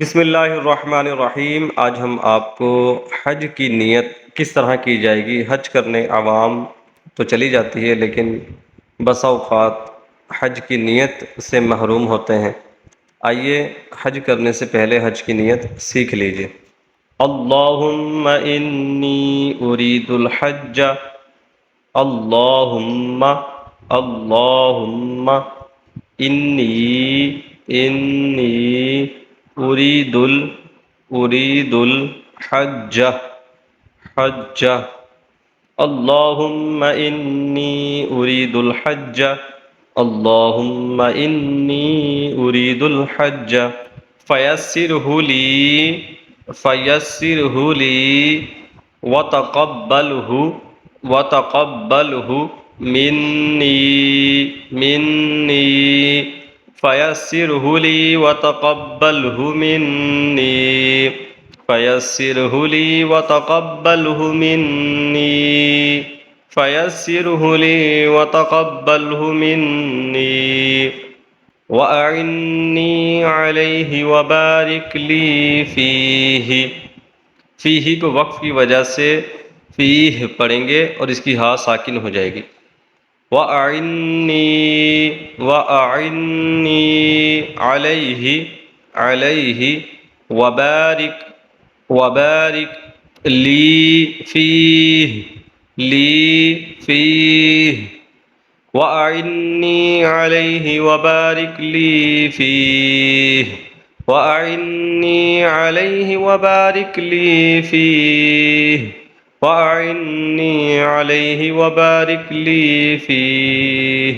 बिस्मिल्लाहिर्रहमानिर्रहीम। आज हम आपको हज की नीयत किस तरह की जाएगी। हज करने आवाम तो चली जाती है, लेकिन बसा औक़ात हज की नीयत से महरूम होते हैं। आइए हज करने से पहले हज की नीयत सीख लीजिए। अल्लाहुम्मा इन्नी उरीदुल हज्ज, अल्लाहुम्मा अल्लाहुम्मा इन्नी इन्नी उरीदुल उरीदुल हज्ज हज्ज, अल्लाहुम्मा इन्नी उरीदुल हज्ज, अल्लाहुम्मा इन्नी उरीदुल हज्ज फयस्सिरहु ली फयस्सिरहु ली वतक़ब्बलहु वतक़ब्बलहु मिन्नी मिन्नी फयस्सिरहु ली वतक़ब्बलहु मिन्नी फयस्सिरहु ली वतक़ब्बलहु मिन्नी फयस्सिरहु ली वतक़ब्बलहु मिन्नी वअइन्नी अलैहि वबारिक ली फ़ीही। फ़ीही को वक्फ़ की वजह से फ़ीह पढ़ेंगे और इसकी हा साकिन हो जाएगी। वअइन्नी वअइन्नी अलैहि अलैहि वबारिक वबारिक ली फ़ीह वअइन्नी अलैहि वबारिक ली फ़ीह वअइन्नी अलैहि वबारिक ली फ़ीह वअइन्नी अलैहि वबारिक ली फ़ीह।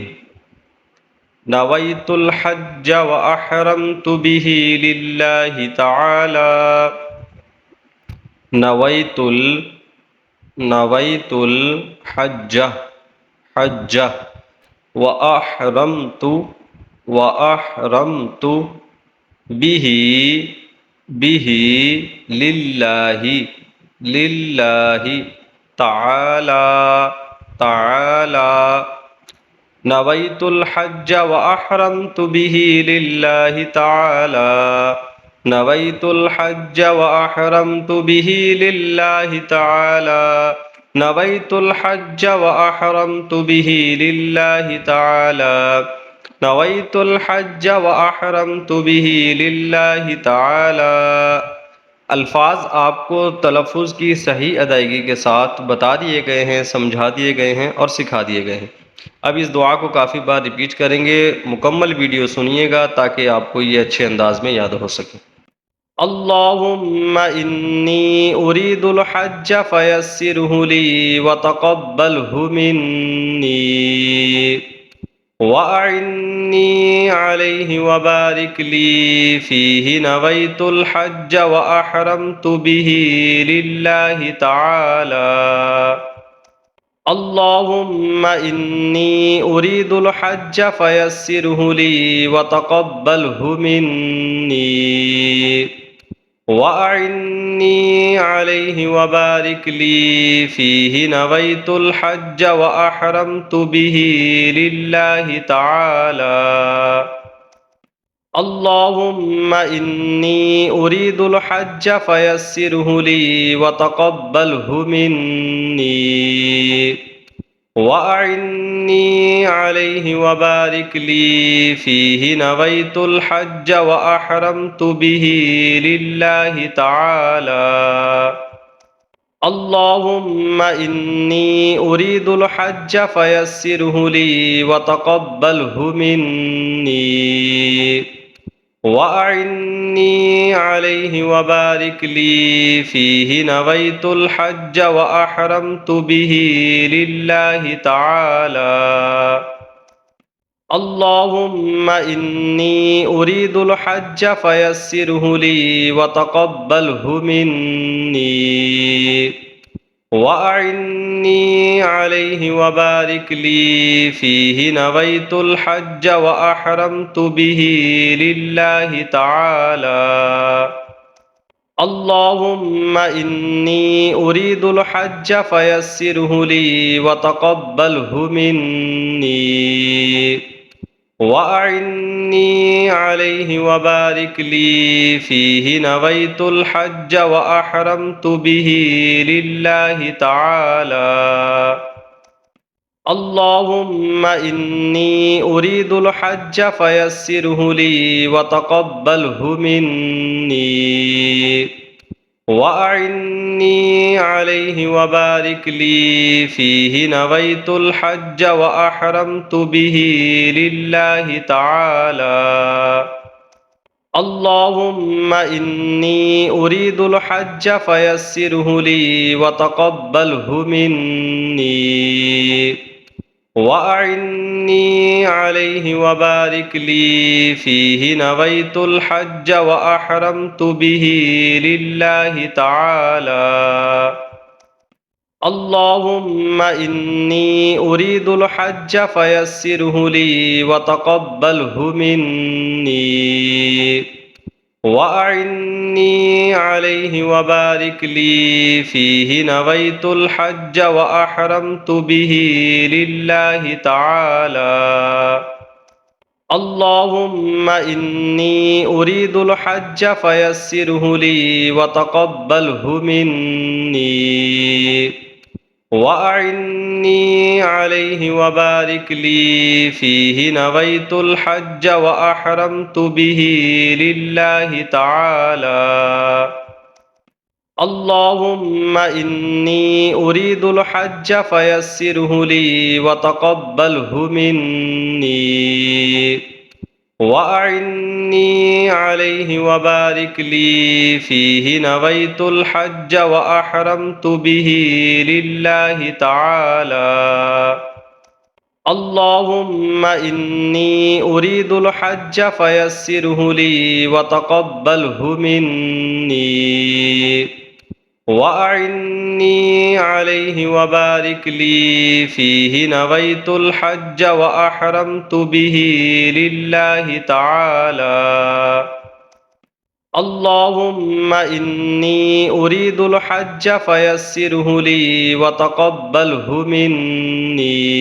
नवैतुल हज्ज व अहरमतु बिही लिल्लाहि तआला। नवैतुल नवैतुल हज्ज हज्ज व अहरमतु बिही बिही लिल्लाहि लिल्लाहि तआला तआला। नवैतुल हज्ज व अहरमतु बिही लिल्लाहि तआला। नवैतुल हज्ज व अहरमतु बिही लिल्लाहि तआला। नवैतुल हज्ज व अहरमतु बिही लिल्लाहि तआला। नवैतुल हज्ज व अहरमतु बिही लिल्लाहि तआला। अल्फाज आपको तलफ़ुज़ की सही अदायगी के साथ बता दिए गए हैं, समझा दिए गए हैं और सिखा दिए गए हैं। अब इस दुआ को काफ़ी बार रिपीट करेंगे। मुकम्मल वीडियो सुनिएगा ताकि आपको ये अच्छे अंदाज में याद हो सके। अल्लाहुम्मा इन्नी उरीदुल हज्ज फयस्सिरहु ली वतक़ब्बलहु मिन्नी वअइन्नी अलैहि वबारिक ली फ़ीही। नवैतुल हज्ज व अहरमतु बिही लिल्लाहि तआला। अल्लाहुम्मा इन्नी उरीदुल हज्ज फयस्सिरहु ली वतक़ब्बलहु मिन्नी वअइन्नी अलैहि वबारिक ली फ़ीही। नवैतुल हज्ज व अहरमतु बिही लिल्लाहि तआला। अल्लाहुम्मा इन्नी उरीदुल हज्ज फयस्सिरहु ली वतक़ब्बलहु मिन्नी वअइन्नी अलैहि वबारिक ली फ़ीही। नवैतुल हज्ज व अहरमतु बिही लिल्लाहि तआला। अल्लाहुम्मा इन्नी उरीदुल हज्ज फयस्सिरहु ली वतक़ब्बलहु मिन्नी वअइन्नी अलैहि वबारिक ली फ़ीही। नवैतुल हज्ज व अहरमतु बिही लिल्लाहि तआला। अल्लाहुम्मा इन्नी उरीदुल हज्ज फयस्सिरहु ली वतक़ब्बलहु मिन्नी वअइन्नी अलैहि वबारिक ली फ़ीही। नवैतुल हज्ज व अहरमतु बिही लिल्लाहि तआला। अल्लाहुम्मा इन्नी उरीदुल हज्ज फयस्सिरहु ली वतक़ब्बलहु मिन्नी وأعني عليه وبارك لي فيه. نويت الحج وأحرمت به لله تعالى. اللهم إني أريد الحج فيسره لي وتقبله مني، وأعني عليه وبارك لي فيه. نويت الحج وأحرمت به لله تعالى. اللهم إني أريد الحج فيسره لي وتقبله مني، وأعني عليه وبارك لي فيه. نويت الحج وأحرمت به لله تعالى. اللهم إني أريد الحج فيسره لي وتقبله مني، وأعني عليه وبارك لي فيه. نويت الحج وأحرمت به لله تعالى. اللهم إني أريد الحج فيسره لي وتقبله مني، وأعني عليه وبارك لي فيه. نويت الحج وأحرمت به لله تعالى. اللهم إني أريد الحج فيسره لي وتقبله مني، وأعني عليه وبارك لي فيه. نويت الحج وأحرمت به لله تعالى. اللهم إني أريد الحج فيسره لي وتقبله مني، وأعني عليه وبارك لي فيه. نويت الحج وأحرمت به لله تعالى. اللهم إني أريد الحج فيسره لي وتقبله مني،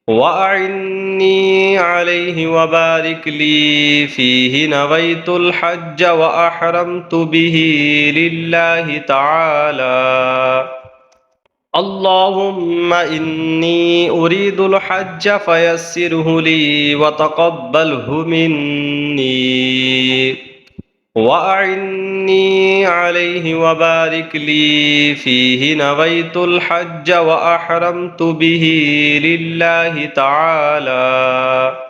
وأعني عليه وبارك لي فيه. نويت الحج وأحرمت به لله تعالى. اللهم إني أريد الحج فيسره لي وتقبله مني، وأعني عليه وبارك لي فيه. نويت الحج وأحرمت به لله تعالى.